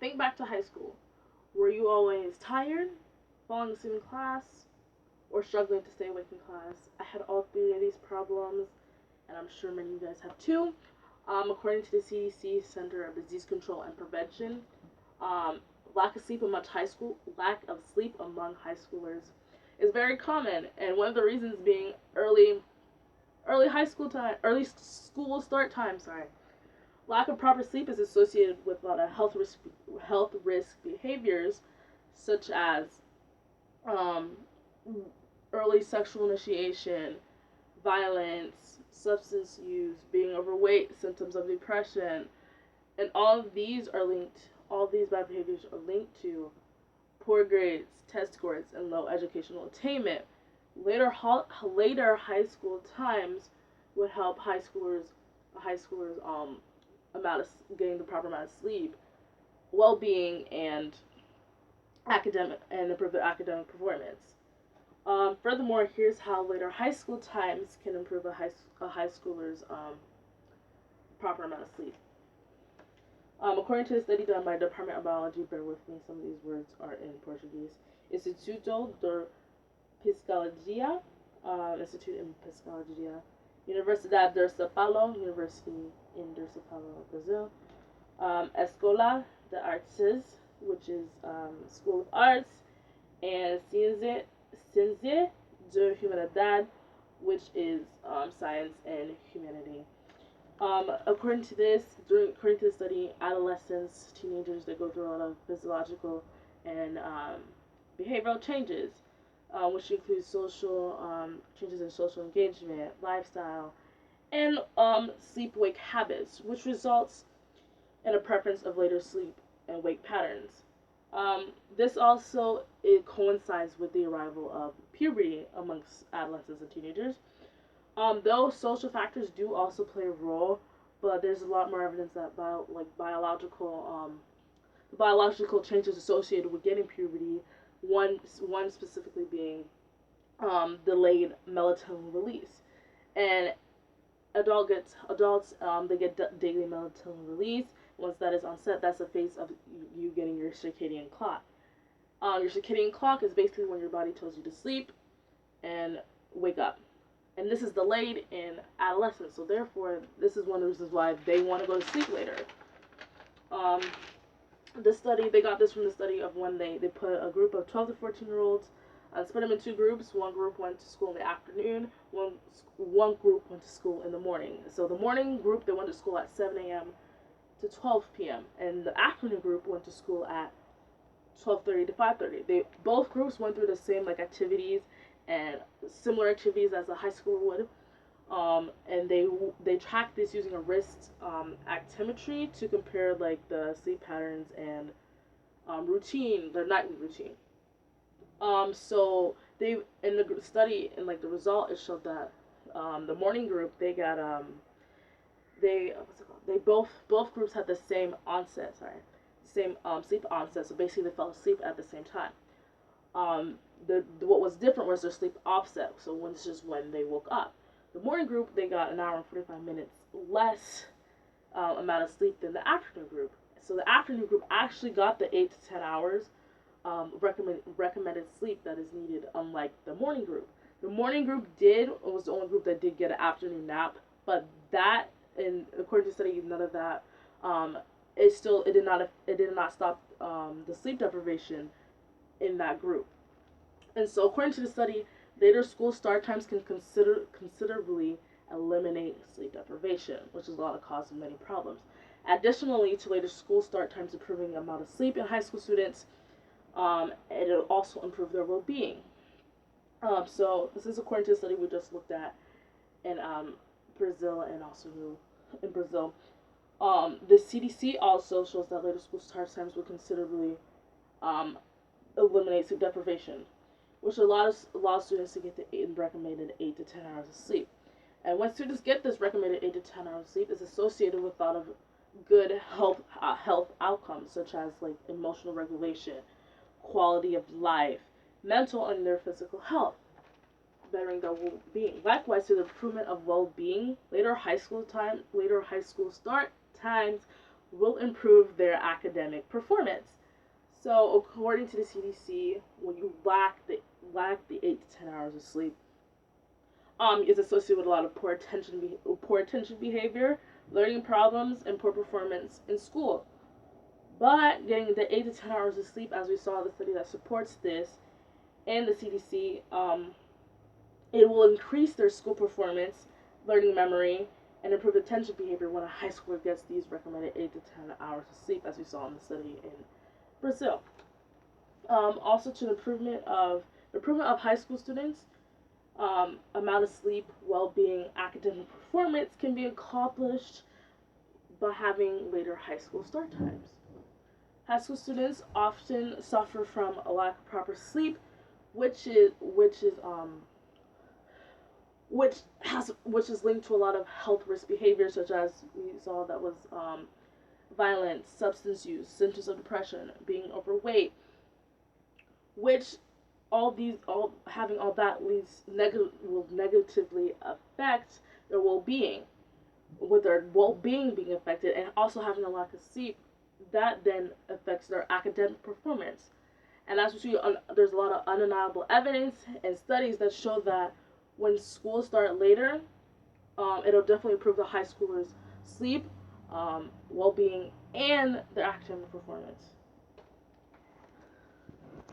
Think back to high school. Were you always tired, falling asleep in class, or struggling to stay awake in class? I had all three of these problems, and I'm sure many of you guys have too. According to the CDC Center of Disease Control and Prevention, um, lack of sleep among high schoolers is very common, and one of the reasons being early school start time. Sorry, lack of proper sleep is associated with a lot of health risk behaviors, such as um, early sexual initiation, violence, substance use, being overweight, symptoms of depression, and all these bad behaviors are linked to poor grades, test scores, and low educational attainment. Later high school times would help high schoolers amount of getting the proper amount of sleep, well-being, and academic and improve their academic performance. Furthermore, here's how later high school times can improve a high schooler's proper amount of sleep. According to a study done by the Department of Biology, bear with me, some of these words are in Portuguese. Instituto de Psicologia, Institute in Psicologia, Universidade de São Paulo, University in São Paulo, Brazil. Escola de Artes, which is School of Arts, and Ciência de Humanidade, which is Science and Humanity. According to the study, adolescents, teenagers, they go through a lot of physiological and behavioral changes, which includes social changes in social engagement, lifestyle, and sleep-wake habits, which results in a preference of later sleep and wake patterns. This also it coincides with the arrival of puberty amongst adolescents and teenagers. Though social factors do also play a role, but there's a lot more evidence that biological changes associated with getting puberty. One specifically being delayed melatonin release, and adults they get daily melatonin release. Once that is onset, that's a phase of you getting your circadian clock. Your circadian clock is basically when your body tells you to sleep and wake up. And this is delayed in adolescence, so therefore, this is one of the reasons why they want to go to sleep later. Um, they got this from the study of when they put a group of 12 to 14-year-olds, split them in two groups. One group went to school in the afternoon, one group went to school in the morning. So the morning group, they went to school at 7 a.m. to 12 p.m., and the afternoon group went to school at 12:30 to 5:30. Both groups went through the same activities and similar activities as a high schooler would. And they track this using a wrist actimetry to compare the sleep patterns and routine, their nightly routine. So they in the study and the result, it showed that the morning group they both groups had the same onset. Sorry, same sleep onset. So basically, they fell asleep at the same time. What was different was their sleep offset. So it's just when they woke up. The morning group, they got an hour and 45 minutes less amount of sleep than the afternoon group. So the afternoon group actually got the 8 to 10 hours recommended sleep that is needed, unlike the morning group. The morning group was the only group that did get an afternoon nap, but that, and according to study, none of that. It did not stop the sleep deprivation in that group. And so, according to the study, later school start times can considerably eliminate sleep deprivation, which is a lot of cause of many problems. Additionally to later school start times improving the amount of sleep in high school students, it'll also improve their well-being. So this is according to a study we just looked at in Brazil and also in Brazil. The CDC also shows that later school start times will considerably eliminate sleep deprivation, which allows students to get the recommended 8 to 10 hours of sleep. And when students get this recommended 8 to 10 hours of sleep, it's associated with a lot of good health outcomes, such as emotional regulation, quality of life, mental and their physical health, bettering their well-being. Likewise, to the improvement of well-being, later high school start times will improve their academic performance. So, according to the CDC, when you lack the 8 to 10 hours of sleep, is associated with a lot of poor attention behavior, learning problems, and poor performance in school. But getting the 8 to 10 hours of sleep, as we saw the study that supports this, and the CDC, it will increase their school performance, learning memory, and improve attention behavior when a high schooler gets these recommended 8 to 10 hours of sleep, as we saw in the study in Brazil. Also, to improvement of high school students, amount of sleep, well-being, academic performance can be accomplished by having later high school start times. High school students often suffer from a lack of proper sleep, which is linked to a lot of health risk behaviors, such as we saw that was violence, substance use, symptoms of depression, being overweight, which all having all that will negatively affect their well-being, with their well-being being affected, and also having a lack of sleep, that then affects their academic performance. And as we see, there's a lot of undeniable evidence and studies that show that when schools start later, it'll definitely improve the high schoolers' sleep, well-being, and their academic performance.